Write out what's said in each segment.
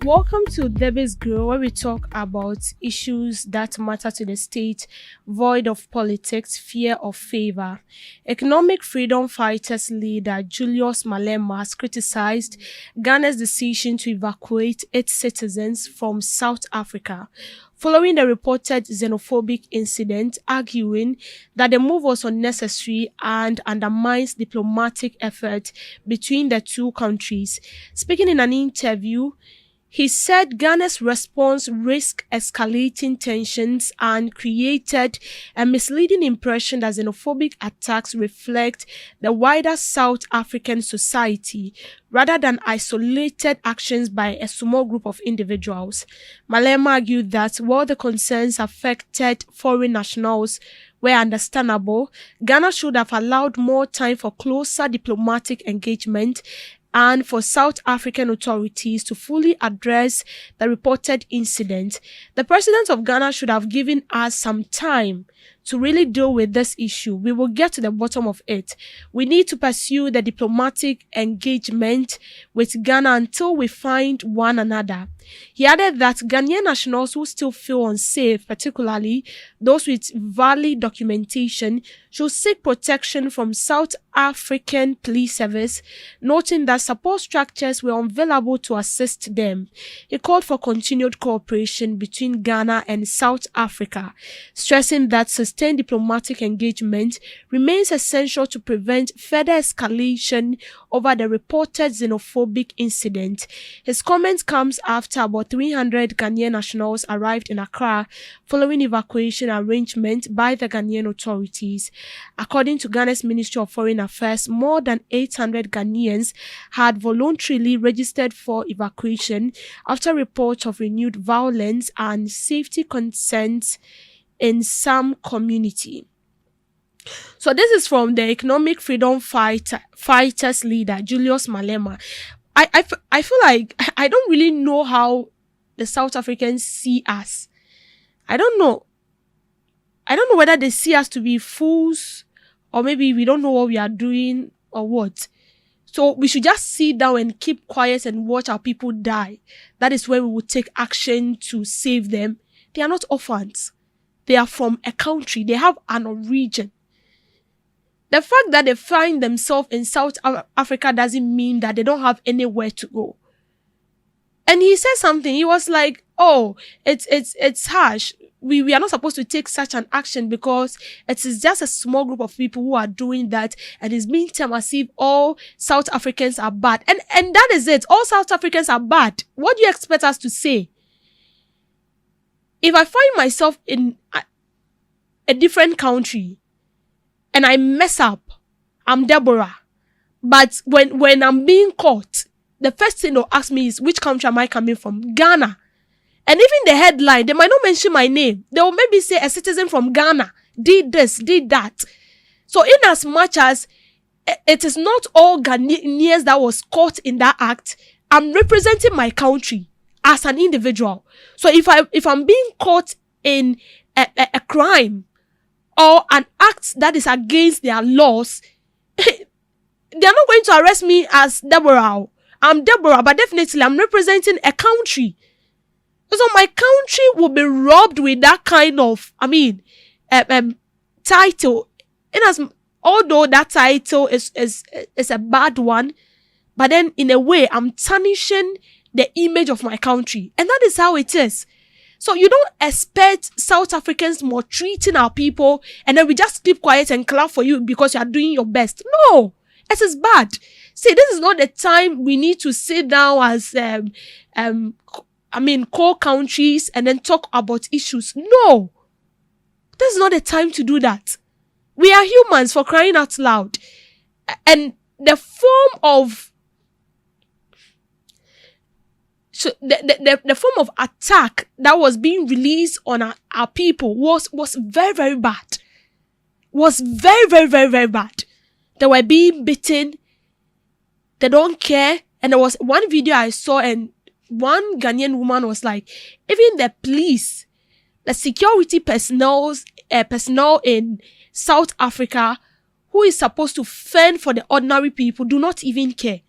Welcome to Debbie's Grow, where we talk about issues that matter to the state, void of politics, fear of favor. Economic freedom fighters leader Julius Malema has criticized Ghana's decision to evacuate its citizens from South Africa, following the reported xenophobic incident, arguing that the move was unnecessary and undermines diplomatic effort between the two countries. Speaking in an interview, he said Ghana's response risked escalating tensions and created a misleading impression that xenophobic attacks reflect the wider South African society rather than isolated actions by a small group of individuals. Malema argued that while the concerns affected foreign nationals were understandable, Ghana should have allowed more time for closer diplomatic engagement and for South African authorities to fully address the reported incident. The president of Ghana should have given us some time to really deal with this issue. We will get to the bottom of it. We need to pursue the diplomatic engagement with Ghana until we find one another. He added that Ghanaian nationals who still feel unsafe, particularly those with valid documentation, should seek protection from South African police service, noting that support structures were unavailable to assist them. He called for continued cooperation between Ghana and South Africa, stressing that sustained diplomatic engagement remains essential to prevent further escalation over the reported xenophobic incident. His comment comes after about 300 Ghanaian nationals arrived in Accra following evacuation arrangement by the Ghanaian authorities. According to Ghana's Ministry of Foreign Affairs, more than 800 Ghanaians had voluntarily registered for evacuation after reports of renewed violence and safety concerns in some community. So this is from the economic freedom fighters leader Julius Malema. I feel like I don't really know how the South Africans see us. I don't know whether they see us to be fools or maybe we don't know what we are doing or what. So we should just sit down and keep quiet and watch our people die. That is where we will take action to save them. They are not orphans. They are from a country. They have an origin. The fact that they find themselves in South Africa doesn't mean that they don't have anywhere to go. And he said something. He was like, "Oh, it's harsh. We are not supposed to take such an action because it is just a small group of people who are doing that, and it's being termed as if all South Africans are bad." And that is it. All South Africans are bad. What do you expect us to say? If I find myself in a different country and I mess up, I'm Deborah. But when I'm being caught, the first thing they'll ask me is, which country am I coming from? Ghana. And even the headline, they might not mention my name. They will maybe say a citizen from Ghana did this, did that. So in as much as it is not all Ghanaians that was caught in that act, I'm representing my country as an individual. So if I'm being caught in a crime or an act that is against their laws, they're not going to arrest me as Deborah. I'm Deborah, but definitely I'm representing a country. So my country will be robbed with that kind of, title. Although that title is a bad one, but then in a way I'm tarnishing the image of my country. And that is how it is. So you don't expect South Africans maltreating our people and then we just keep quiet and clap for you because you are doing your best. No, it is bad. See, this is not the time we need to sit down as core countries and then talk about issues. No, this is not the time to do that. We are humans, for crying out loud. And the form of the form of attack that was being released on our people was very, very bad. Was very, very, very, very bad. They were being beaten. They don't care. And there was one video I saw and one Ghanaian woman was like, even the police, the security personnel in South Africa who is supposed to fend for the ordinary people do not even care.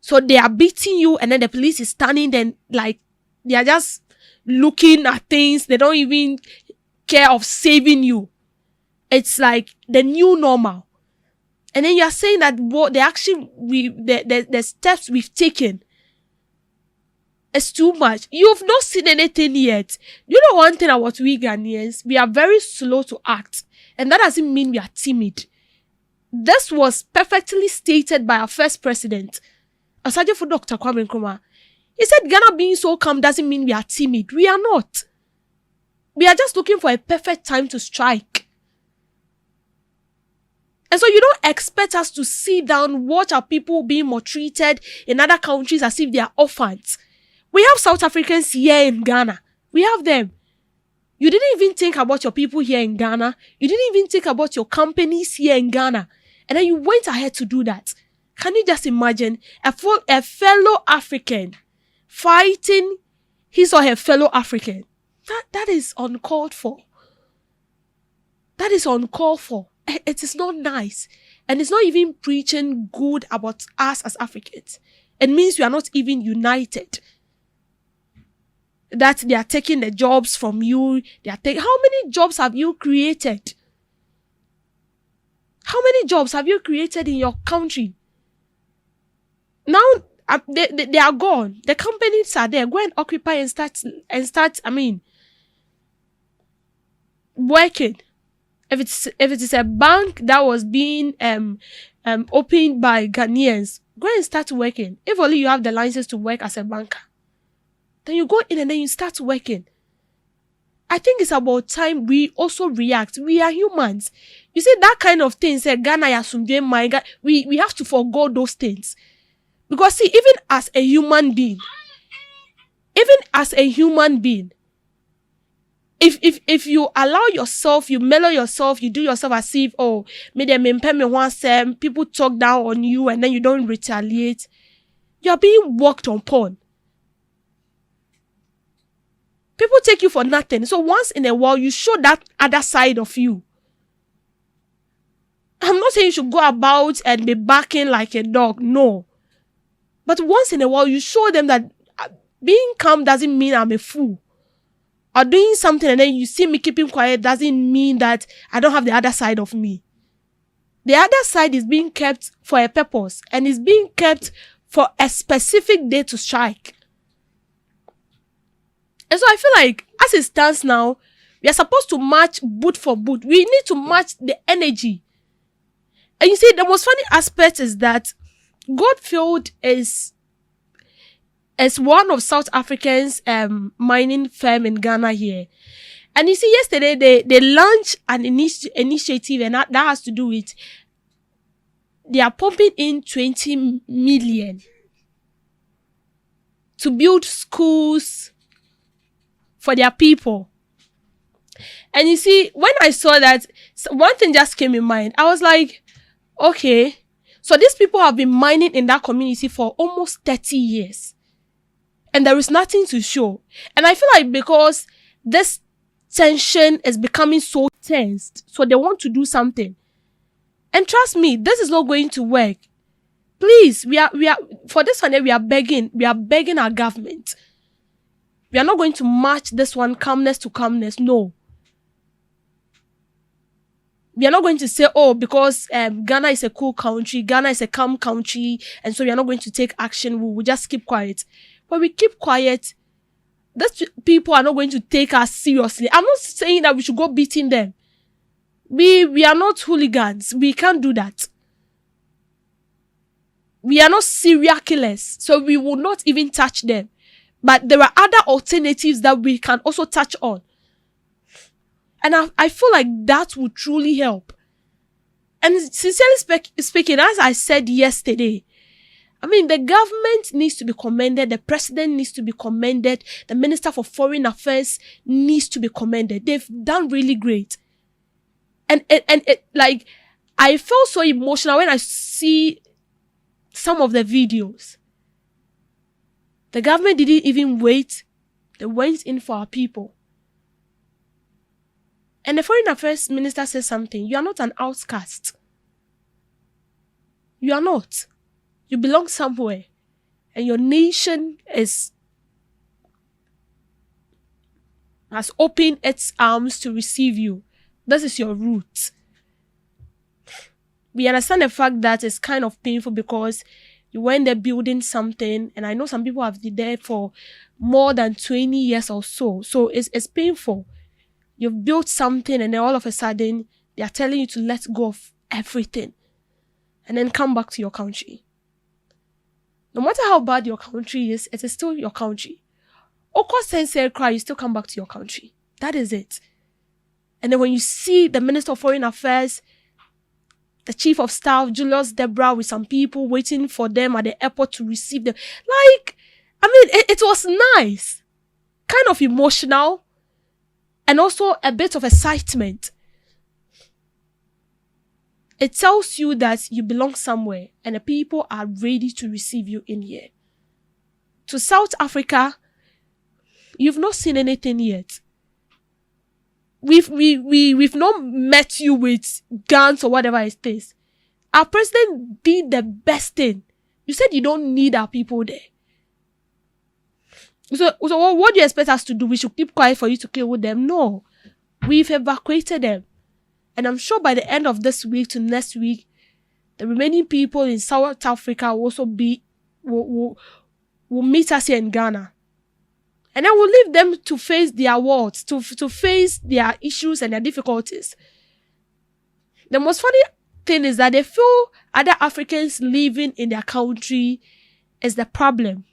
So they are beating you, and then the police is standing then, like, they are just looking at things. They don't even care of saving you. It's like the new normal. And then you are saying that what the action the steps we've taken is too much. You've not seen anything yet. You know one thing about we Ghanaians, we are very slow to act. And that doesn't mean we are timid. This was perfectly stated by our first president, Asajio for Dr. Kwame Nkrumah. He said Ghana being so calm doesn't mean we are timid. We are not. We are just looking for a perfect time to strike. And so you don't expect us to sit down, watch our people being maltreated in other countries as if they are orphans. We have South Africans here in Ghana. We have them. You didn't even think about your people here in Ghana. You didn't even think about your companies here in Ghana. And then you went ahead to do that. Can you just imagine a fellow African fighting his or her fellow African? That is uncalled for. That is uncalled for. It is not nice. And it's not even preaching good about us as Africans. It means we are not even united. That they are taking the jobs from you. How many jobs have you created? How many jobs have you created in your country? Now they are gone. The companies are there. Go and occupy and start working. If it is a bank that was being opened by Ghanaians, go and start working. If only you have the license to work as a banker. Then you go in and then you start working. I think it's about time we also react. We are humans. You see, that kind of thing, say Ghana, we have to forgo those things. Because see, even as a human being, if you allow yourself, you mellow yourself, you do yourself as if, oh, people talk down on you and then you don't retaliate, you're being walked upon. People take you for nothing. So once in a while, you show that other side of you. I'm not saying you should go about and be barking like a dog. No. But once in a while, you show them that being calm doesn't mean I'm a fool. Or doing something and then you see me keeping quiet doesn't mean that I don't have the other side of me. The other side is being kept for a purpose and is being kept for a specific day to strike. And so I feel like as it stands now, we are supposed to match boot for boot. We need to match the energy. And you see, the most funny aspect is that Goldfield is one of South Africa's mining firm in Ghana here. And you see, yesterday they launched an initiative, and that has to do with they are pumping in 20 million to build schools for their people. And you see, when I saw that, one thing just came in mind. I was like, okay, so these people have been mining in that community for almost 30 years. And there is nothing to show. And I feel like because this tension is becoming so tensed, so they want to do something. And trust me, this is not going to work. Please, we are for this one, we are begging our government. We are not going to match this one calmness to calmness. No. We are not going to say, oh, because Ghana is a cool country, Ghana is a calm country, and so we are not going to take action. We will just keep quiet. But we keep quiet, these people are not going to take us seriously. I'm not saying that we should go beating them. We are not hooligans. We can't do that. We are not serial killers, so we will not even touch them. But there are other alternatives that we can also touch on. And I feel like that would truly help. And sincerely speaking, as I said yesterday, I mean, the government needs to be commended. The president needs to be commended. The Minister for Foreign Affairs needs to be commended. They've done really great. And like, I felt so emotional when I see some of the videos. The government didn't even wait. They went in for our people. And the Foreign Affairs Minister said something. You are not an outcast. You are not. You belong somewhere. and your nation has opened its arms to receive you. This is your root. We understand the fact that it's kind of painful because you went there building something, and I know some people have been there for more than 20 years or so. So it's painful. You've built something, and then all of a sudden, they are telling you to let go of everything and then come back to your country. No matter how bad your country is, it is still your country. Of course, sincere cry, you still come back to your country. That is it. And then when you see the Minister of Foreign Affairs, the Chief of Staff, Julius, Deborah, with some people waiting for them at the airport to receive them. Like, I mean, it was nice. Kind of emotional. And also a bit of excitement. It tells you that you belong somewhere and the people are ready to receive you in here. To South Africa, you've not seen anything yet. We've not met you with guns or whatever it is. Our president did the best thing. You said you don't need our people there. So what do you expect us to do? We should keep quiet for you to kill with them? No. We've evacuated them. And I'm sure by the end of this week to next week, the remaining people in South Africa will also will meet us here in Ghana. And then we'll leave them to face their worlds, to face their issues and their difficulties. The most funny thing is that they feel other Africans living in their country is the problem.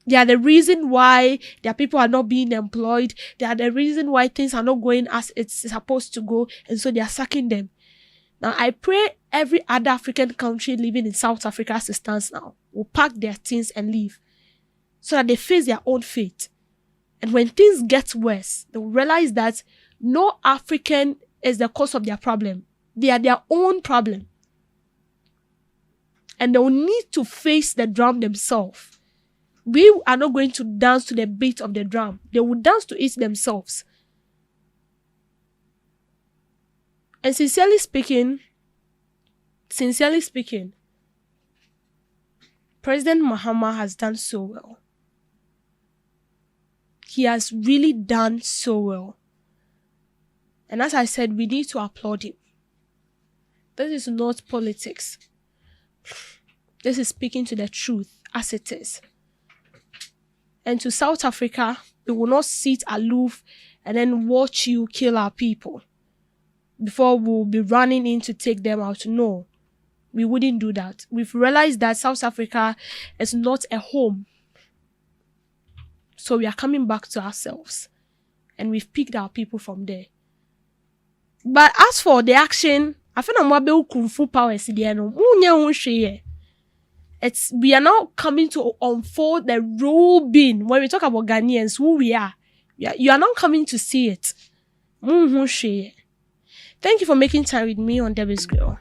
They are the reason why their people are not being employed. They are the reason why things are not going as it's supposed to go. And so they are sacking them. Now, I pray every other African country living in South Africa as it stands now will pack their things and leave so that they face their own fate. And when things get worse, they will realize that no African is the cause of their problem. They are their own problem. And they will need to face the drum themselves. We are not going to dance to the beat of the drum. They will dance to it themselves. And sincerely speaking, President Mahama has done so well. He has really done so well. And as I said, we need to applaud him. This is not politics. This is speaking to the truth as it is. And to South Africa, we will not sit aloof and then watch you kill our people before we'll be running in to take them out. No, we wouldn't do that. We've realized that South Africa is not a home. So we are coming back to ourselves. And we've picked our people from there. But as for the action, I feel like kung fu powers we are now coming to unfold the role being. When we talk about Ghanaians, who we are, you are now coming to see it. Thank you for making time with me on Debbie's Girl.